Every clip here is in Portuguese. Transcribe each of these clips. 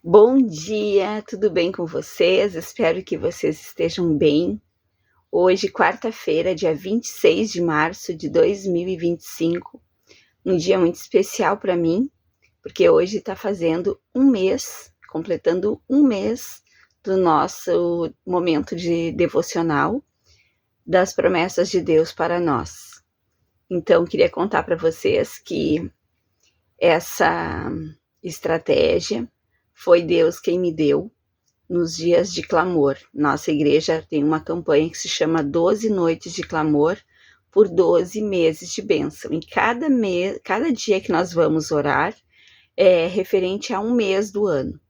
Bom dia, tudo bem com vocês? Espero que vocês estejam bem. Hoje, quarta-feira, dia 26 de março de 2025, um dia muito especial para mim, porque hoje está fazendo completando um mês do nosso momento de devocional das promessas de Deus para nós. Então, queria contar para vocês que essa estratégia foi Deus quem me deu nos dias de clamor. Nossa igreja tem uma campanha que se chama 12 noites de clamor por 12 meses de bênção. Em cada dia que nós vamos orar é referente a um mês do ano.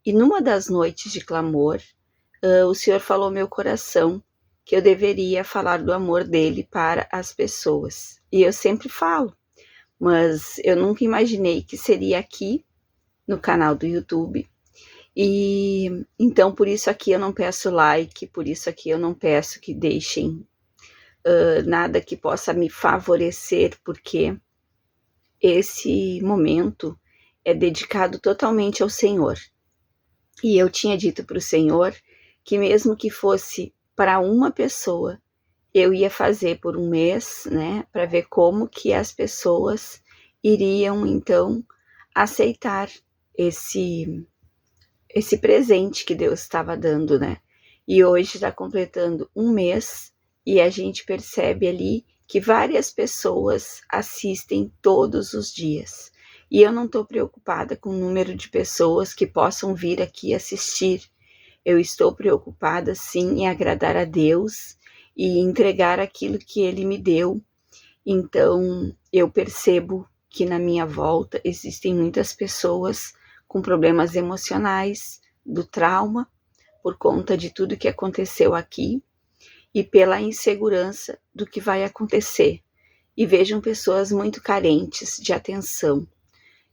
E numa das noites de clamor, o Senhor falou ao meu coração que eu deveria falar do amor dele para as pessoas. E eu sempre falo, mas eu nunca imaginei que seria aqui no canal do YouTube. E então por isso aqui eu não peço like, por isso aqui eu não peço que deixem nada que possa me favorecer, porque esse momento é dedicado totalmente ao Senhor. E eu tinha dito para o Senhor que mesmo que fosse para uma pessoa, eu ia fazer por um mês, né, para ver como que as pessoas iriam então aceitar esse presente que Deus estava dando, né? E hoje está completando um mês e a gente percebe ali que várias pessoas assistem todos os dias. E eu não estou preocupada com o número de pessoas que possam vir aqui assistir. Eu estou preocupada, sim, em agradar a Deus e entregar aquilo que Ele me deu. Então, eu percebo que na minha volta existem muitas pessoas com problemas emocionais, do trauma, por conta de tudo que aconteceu aqui e pela insegurança do que vai acontecer. E vejam pessoas muito carentes de atenção,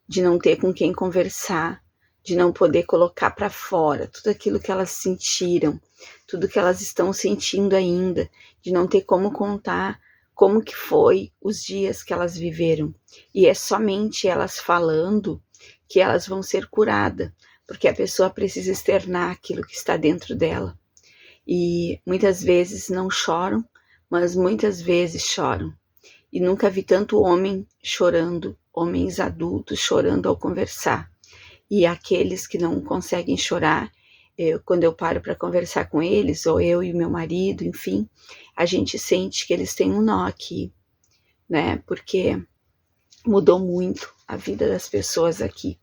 de não ter com quem conversar, de não poder colocar para fora tudo aquilo que elas sentiram, tudo que elas estão sentindo ainda, de não ter como contar como que foi os dias que elas viveram. E é somente elas falando que elas vão ser curadas, porque a pessoa precisa externar aquilo que está dentro dela. E muitas vezes não choram, mas muitas vezes choram. E nunca vi tanto homem chorando, homens adultos chorando ao conversar. E aqueles que não conseguem chorar, quando eu paro para conversar com eles, ou eu e meu marido, enfim, a gente sente que eles têm um nó aqui, né? Porque mudou muito a vida das pessoas aqui.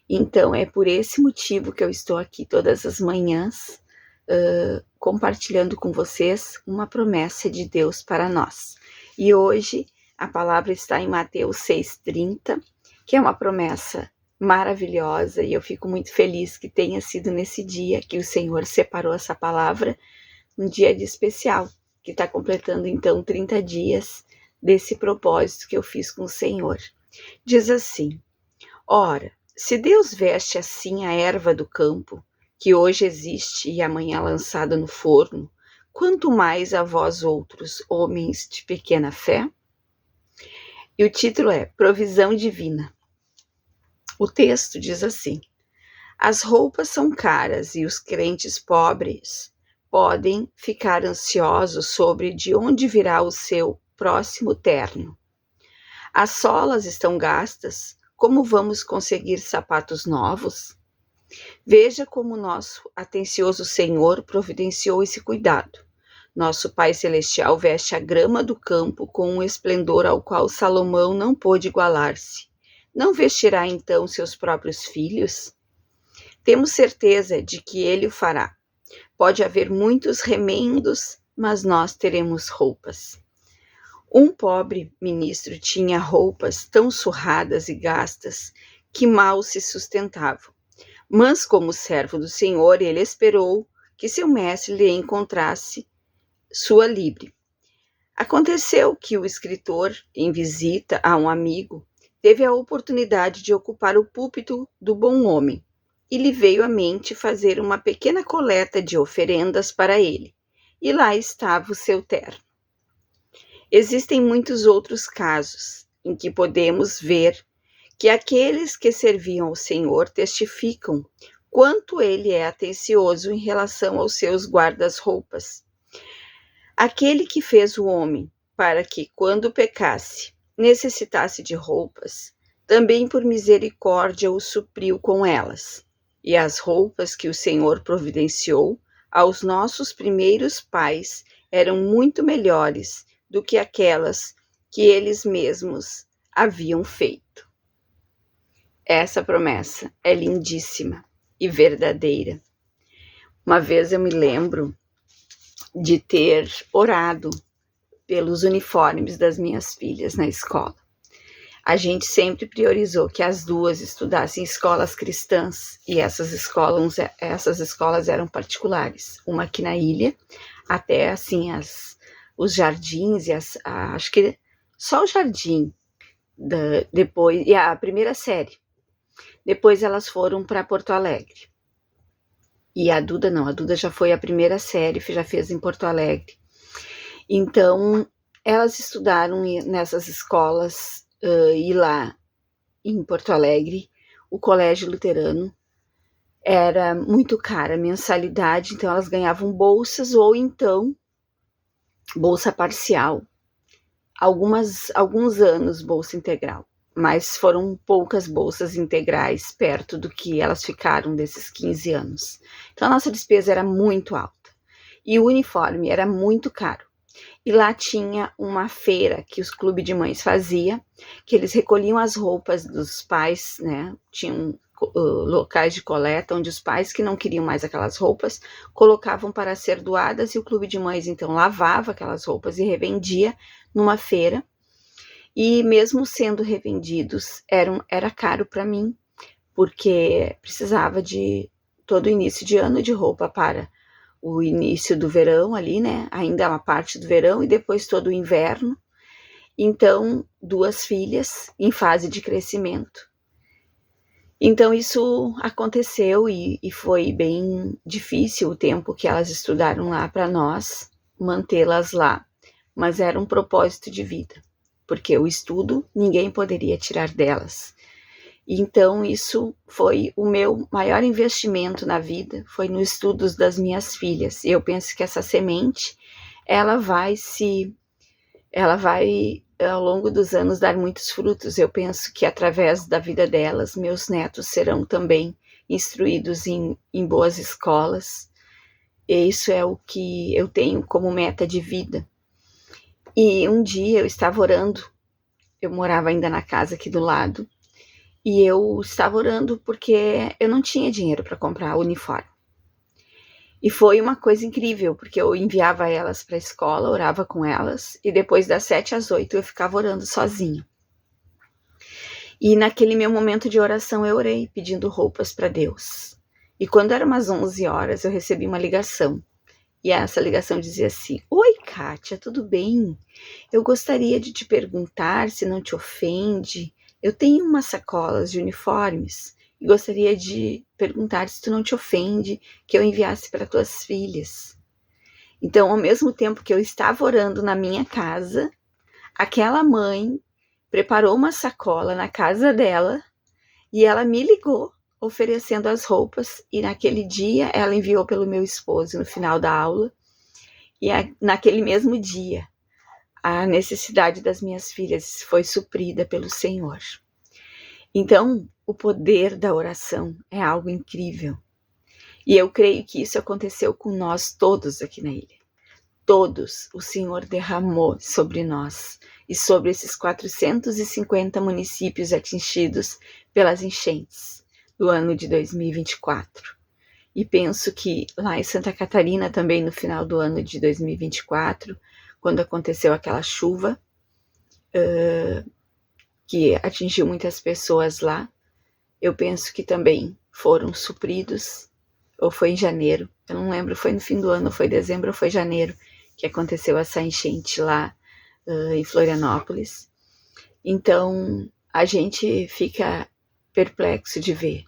Então, é por esse motivo que eu estou aqui todas as manhãs, compartilhando com vocês uma promessa de Deus para nós. E hoje a palavra está em Mateus 6,30, que é uma promessa maravilhosa, e eu fico muito feliz que tenha sido nesse dia que o Senhor separou essa palavra, um dia de especial, que está completando então 30 dias desse propósito que eu fiz com o Senhor. Diz assim: ora, se Deus veste assim a erva do campo, que hoje existe e amanhã lançada no forno, quanto mais a vós outros, homens de pequena fé? E o título é Provisão Divina. O texto diz assim: as roupas são caras e os crentes pobres podem ficar ansiosos sobre de onde virá o seu próximo terno. As solas estão gastas, como vamos conseguir sapatos novos? Veja como nosso atencioso Senhor providenciou esse cuidado. Nosso Pai Celestial veste a grama do campo com um esplendor ao qual Salomão não pôde igualar-se. Não vestirá então seus próprios filhos? Temos certeza de que ele o fará. Pode haver muitos remendos, mas nós teremos roupas. Um pobre ministro tinha roupas tão surradas e gastas que mal se sustentavam. Mas como servo do Senhor, ele esperou que seu mestre lhe encontrasse sua libre. Aconteceu que o escritor, em visita a um amigo, teve a oportunidade de ocupar o púlpito do bom homem, e lhe veio à mente fazer uma pequena coleta de oferendas para ele, e lá estava o seu terno. Existem muitos outros casos em que podemos ver que aqueles que serviam ao Senhor testificam quanto ele é atencioso em relação aos seus guardas-roupas. Aquele que fez o homem para que, quando pecasse, necessitasse de roupas, também por misericórdia o supriu com elas. E as roupas que o Senhor providenciou aos nossos primeiros pais eram muito melhores do que aquelas que eles mesmos haviam feito. Essa promessa é lindíssima e verdadeira. Uma vez eu me lembro de ter orado pelos uniformes das minhas filhas na escola. A gente sempre priorizou que as duas estudassem escolas cristãs, e essas escolas eram particulares. Uma aqui na ilha, até assim os jardins, acho que só o jardim, depois, e a primeira série. Depois elas foram para Porto Alegre. E a Duda não, a Duda já foi a primeira série, já fez em Porto Alegre. Então, elas estudaram nessas escolas, e lá em Porto Alegre, o colégio luterano era muito cara a mensalidade, então elas ganhavam bolsas ou então bolsa parcial. Alguns anos bolsa integral, mas foram poucas bolsas integrais perto do que elas ficaram desses 15 anos. Então a nossa despesa era muito alta e o uniforme era muito caro. E lá tinha uma feira que os clubes de mães fazia, que eles recolhiam as roupas dos pais, né? Tinham locais de coleta onde os pais que não queriam mais aquelas roupas colocavam para ser doadas, e o clube de mães então lavava aquelas roupas e revendia numa feira. E mesmo sendo revendidos, era caro para mim, porque precisava de todo início de ano de roupa para o início do verão ali, né? Ainda uma parte do verão e depois todo o inverno. Então, 2 filhas em fase de crescimento. Então, isso aconteceu e foi bem difícil o tempo que elas estudaram lá para nós mantê-las lá. Mas era um propósito de vida, porque o estudo ninguém poderia tirar delas. Então, isso foi o meu maior investimento na vida, foi nos estudos das minhas filhas. E eu penso que essa semente, ela vai, ao longo dos anos, dar muitos frutos. Eu penso que, através da vida delas, meus netos serão também instruídos em boas escolas. E isso é o que eu tenho como meta de vida. E um dia eu estava orando, eu morava ainda na casa aqui do lado, e eu estava orando porque eu não tinha dinheiro para comprar uniforme. E foi uma coisa incrível, porque eu enviava elas para a escola, orava com elas, e depois das 7 às 8 eu ficava orando sozinha. E naquele meu momento de oração eu orei, pedindo roupas para Deus. E quando eram umas 11 horas, eu recebi uma ligação. E essa ligação dizia assim: "Oi, Kátia, tudo bem? Eu gostaria de te perguntar, se não te ofende, eu tenho umas sacolas de uniformes e gostaria de perguntar se tu não te ofende que eu enviasse para tuas filhas." Então, ao mesmo tempo que eu estava orando na minha casa, aquela mãe preparou uma sacola na casa dela e ela me ligou oferecendo as roupas, e naquele dia ela enviou pelo meu esposo no final da aula, e naquele mesmo dia a necessidade das minhas filhas foi suprida pelo Senhor. Então, o poder da oração é algo incrível, e eu creio que isso aconteceu com nós todos aqui na ilha. Todos o Senhor derramou sobre nós e sobre esses 450 municípios atingidos pelas enchentes do ano de 2024. E penso que lá em Santa Catarina também, no final do ano de 2024, quando aconteceu aquela chuva que atingiu muitas pessoas lá, eu penso que também foram supridos, ou foi em janeiro, eu não lembro, foi no fim do ano, ou foi dezembro, ou foi janeiro, que aconteceu essa enchente lá em Florianópolis. Então, a gente fica perplexo de ver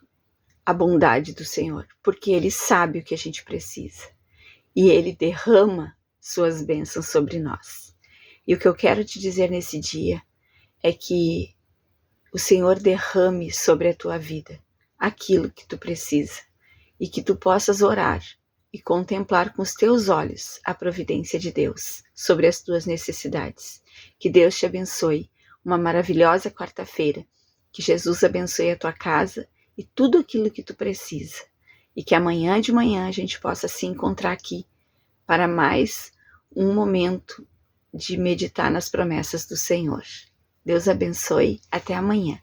a bondade do Senhor, porque Ele sabe o que a gente precisa, e Ele derrama suas bênçãos sobre nós. E o que eu quero te dizer nesse dia é que o Senhor derrame sobre a tua vida aquilo que tu precisa, e que tu possas orar e contemplar com os teus olhos a providência de Deus sobre as tuas necessidades. Que Deus te abençoe. Uma maravilhosa quarta-feira. Que Jesus abençoe a tua casa e tudo aquilo que tu precisa. E que amanhã de manhã a gente possa se encontrar aqui para mais um momento de meditar nas promessas do Senhor. Deus abençoe. Até amanhã.